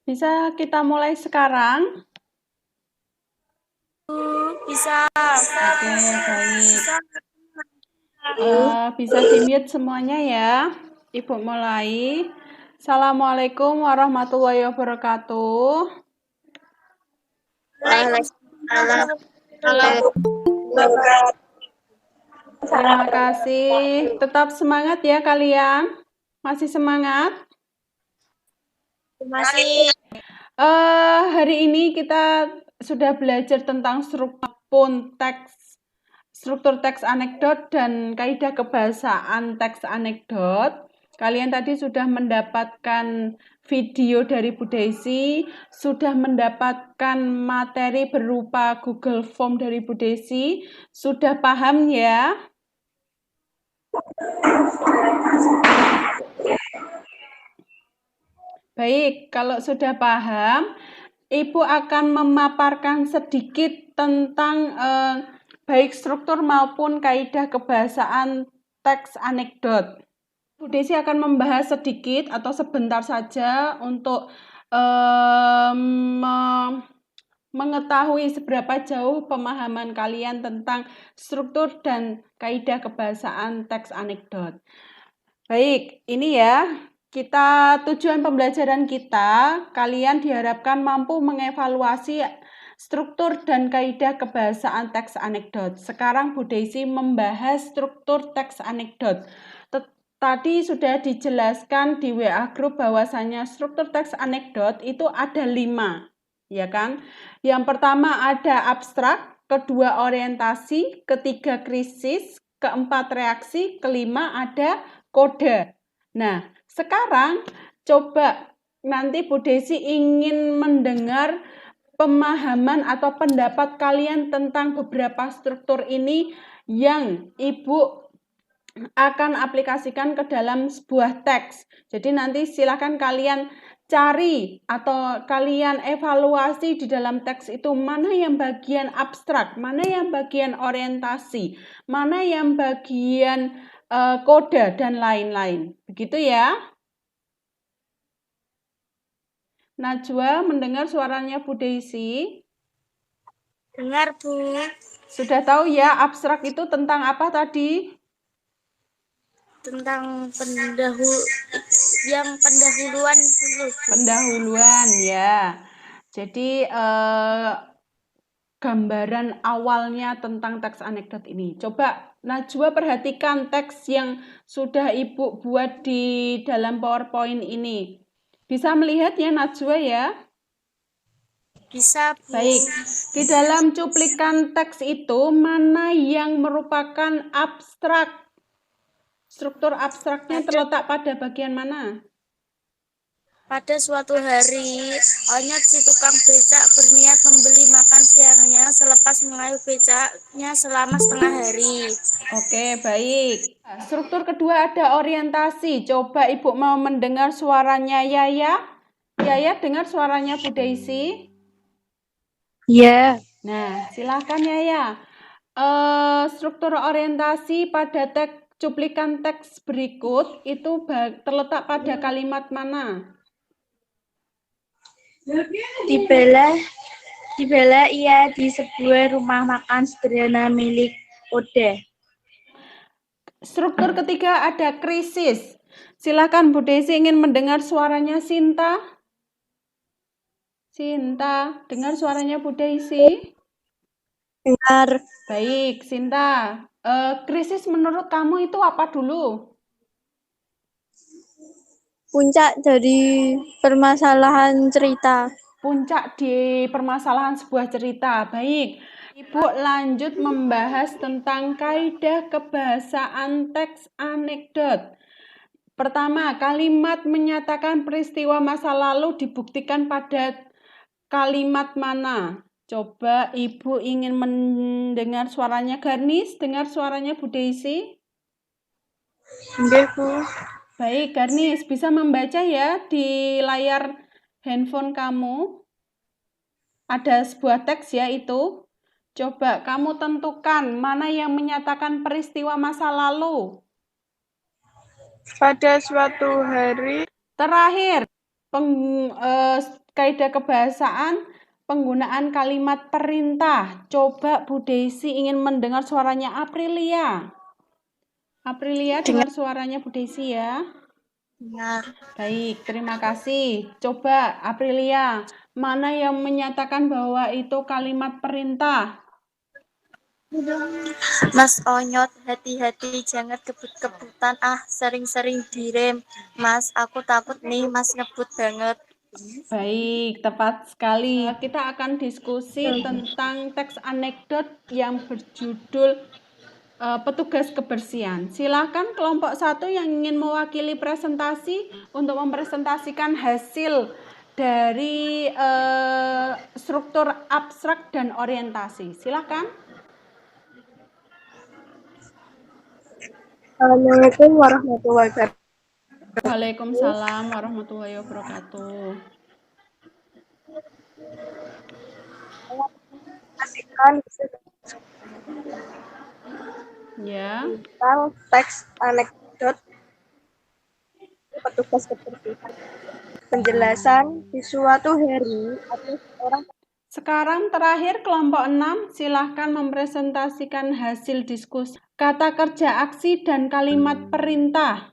Bisa kita mulai sekarang? Bisa. Oke, baik. Bisa di-mute semuanya ya. Ibu mulai. Assalamualaikum warahmatullahi wabarakatuh. Waalaikumsalam. Terima kasih. Tetap semangat ya kalian. Masih semangat? Masih. Hari ini kita sudah belajar tentang struktur teks anekdot dan kaidah kebahasaan teks anekdot. Kalian tadi sudah mendapatkan video dari Bu Desi, sudah mendapatkan materi berupa Google Form dari Bu Desi, sudah paham ya? Baik, kalau sudah paham, Ibu akan memaparkan sedikit tentang baik struktur maupun kaidah kebahasaan teks anekdot. Bu Desi akan membahas sedikit atau sebentar saja untuk mengetahui seberapa jauh pemahaman kalian tentang struktur dan kaidah kebahasaan teks anekdot. Baik, ini ya. Tujuan pembelajaran kita, kalian diharapkan mampu mengevaluasi struktur dan kaidah kebahasaan teks anekdot. Sekarang Bu Desi membahas struktur teks anekdot. Tadi sudah dijelaskan di WA Group bahwasanya struktur teks anekdot itu ada 5, ya kan? Yang pertama ada abstrak, kedua orientasi, ketiga krisis, keempat reaksi, kelima ada kode. Nah, sekarang coba nanti Bu Desi ingin mendengar pemahaman atau pendapat kalian tentang beberapa struktur ini yang Ibu akan aplikasikan ke dalam sebuah teks. Jadi nanti silakan kalian cari atau kalian evaluasi di dalam teks itu mana yang bagian abstrak, mana yang bagian orientasi, mana yang bagian kode dan lain-lain. Begitu ya. Najwa mendengar suaranya Bu Desi? Dengar, Bu. Sudah tahu ya abstrak itu tentang apa tadi? Tentang pendahuluan dulu. Pendahuluan ya. Jadi gambaran awalnya tentang teks anekdot ini. Coba Najwa perhatikan teks yang sudah Ibu buat di dalam PowerPoint ini. Bisa melihat ya Najwa ya? Bisa, Bu. Baik, di dalam cuplikan teks itu mana yang merupakan abstrak? Struktur abstraknya terletak pada bagian mana? Pada suatu hari, Onyot si tukang becak berniat membeli makan siangnya selepas mengayuh becaknya selama setengah hari. Oke, baik. Struktur kedua ada orientasi. Coba Ibu mau mendengar suaranya Yaya. Yaya dengar suaranya Bu Daisy? Iya. Nah, silakan Yaya. Struktur orientasi pada cuplikan teks berikut itu terletak pada kalimat mana? Tibalah ia di sebuah rumah makan sederhana milik Ode. Struktur ketiga ada krisis. Silakan Bu Desi ingin mendengar suaranya Sinta. Sinta, dengar suaranya Bu Desi? Dengar. Baik, Sinta. Krisis menurut kamu itu apa dulu? Puncak dari permasalahan cerita. Puncak di permasalahan sebuah cerita. Baik, Ibu lanjut membahas tentang kaidah kebahasaan teks anekdot. Pertama, kalimat menyatakan peristiwa masa lalu dibuktikan pada kalimat mana? Coba Ibu ingin mendengar suaranya Garnis, dengar suaranya Bu Desi? Enggak, Bu. Baik, Garnis, bisa membaca ya di layar handphone kamu? Ada sebuah teks ya itu. Coba kamu tentukan mana yang menyatakan peristiwa masa lalu. Pada suatu hari. Terakhir, kaidah kebahasaan penggunaan kalimat perintah. Coba Bu Desi ingin mendengar suaranya Aprilia. Aprilia, dengar suaranya Bu Desi ya. Dengar. Baik, terima kasih. Coba Aprilia, mana yang menyatakan bahwa itu kalimat perintah? Mas Onyot, hati-hati jangan kebut-kebutan sering-sering direm. Mas, aku takut nih Mas ngebut banget. Baik, tepat sekali. Kita akan diskusi tentang teks anekdot yang berjudul petugas kebersihan. Silakan kelompok 1 yang ingin mewakili presentasi untuk mempresentasikan hasil dari struktur abstrak dan orientasi. Silakan. Assalamualaikum warahmatullahi wabarakatuh. Waalaikumsalam warahmatullahi wabarakatuh. Ya. Tentang teks anekdot petugas kebersihan. Penjelasan di suatu hari ada seorang. Sekarang terakhir kelompok 6, silahkan mempresentasikan hasil diskusi. Kata kerja aksi dan kalimat perintah.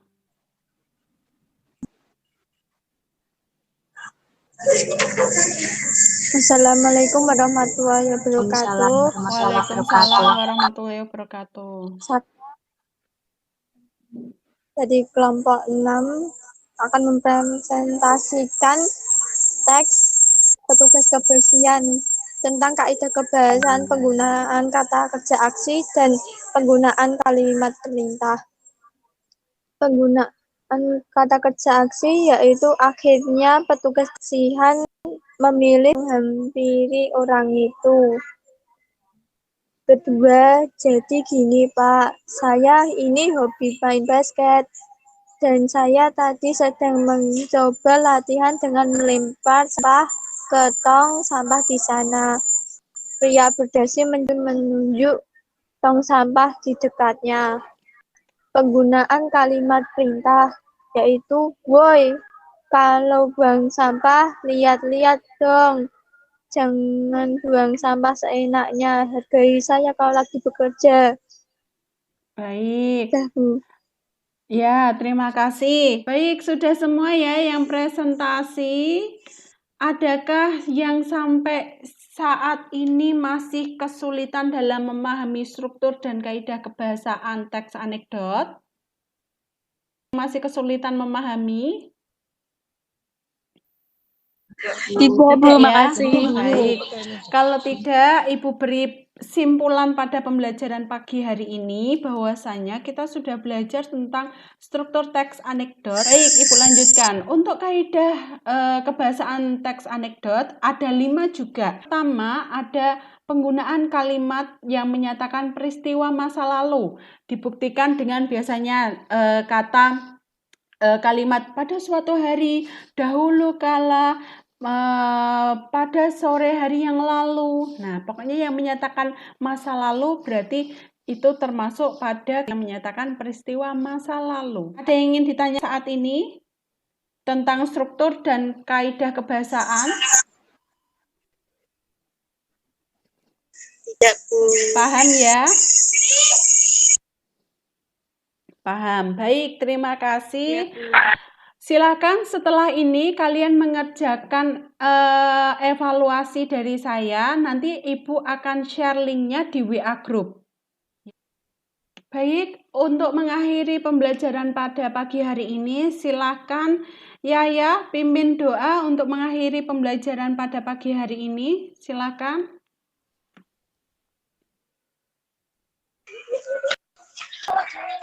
Assalamualaikum warahmatullahi wabarakatuh. Waalaikumsalam warahmatullahi wabarakatuh. Jadi kelompok 6 akan mempresentasikan teks petugas kebersihan tentang kaidah kebahasaan penggunaan kata kerja aksi dan penggunaan kalimat perintah. Penggunaan kata kerja aksi yaitu akhirnya petugas kebersihan memilih menghampiri orang itu. Kedua, jadi gini Pak, saya ini hobi main basket dan saya tadi sedang mencoba latihan dengan melempar sampah ke tong sampah di sana. Pria berdasi menunjuk tong sampah di dekatnya. Penggunaan kalimat perintah yaitu, woi, kalau buang sampah lihat-lihat dong. Jangan buang sampah seenaknya, hargai saya kalau lagi bekerja. Baik. Dah, Bu. Ya, terima kasih. Baik, sudah semua ya yang presentasi. Adakah yang sampai saat ini masih kesulitan dalam memahami struktur dan kaidah kebahasaan teks anekdot? Masih kesulitan memahami? Tidak, Bu, ya? makasih. Baik. Kalau tidak, Ibu beri simpulan pada pembelajaran pagi hari ini bahwasanya kita sudah belajar tentang struktur teks anekdot. Baik, Ibu lanjutkan. Untuk kaidah kebahasaan teks anekdot ada 5 juga. Pertama, ada penggunaan kalimat yang menyatakan peristiwa masa lalu. Dibuktikan dengan biasanya kata kalimat pada suatu hari, dahulu kala, pada sore hari yang lalu. Nah, pokoknya yang menyatakan masa lalu berarti itu termasuk pada yang menyatakan peristiwa masa lalu. Ada yang ingin ditanya saat ini tentang struktur dan kaidah kebahasaan? Tidak, Bu. Paham ya? Paham. Baik, terima kasih. Ya, silakan setelah ini kalian mengerjakan evaluasi dari saya. Nanti Ibu akan share linknya di WA Group. Baik, untuk mengakhiri pembelajaran pada pagi hari ini, silakan Yaya pimpin doa untuk mengakhiri pembelajaran pada pagi hari ini. Silakan.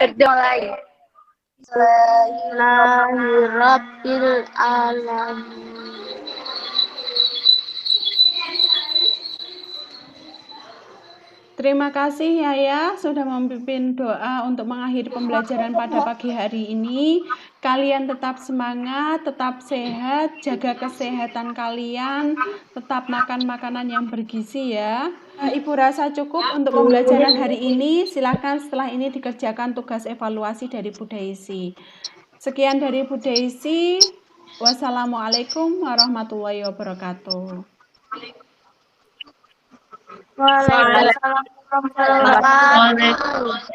Berdoa. Bismillahirrahmanirrahim. Terima kasih Yaya sudah memimpin doa untuk mengakhiri pembelajaran pada pagi hari ini. Kalian tetap semangat, tetap sehat, jaga kesehatan kalian, tetap makan makanan yang bergizi ya. Ibu rasa cukup untuk pembelajaran hari ini. Silakan setelah ini dikerjakan tugas evaluasi dari Bu Daisy. Sekian dari Bu Daisy. Wassalamualaikum warahmatullahi wabarakatuh. Waalaikumsalam warahmatullahi wabarakatuh.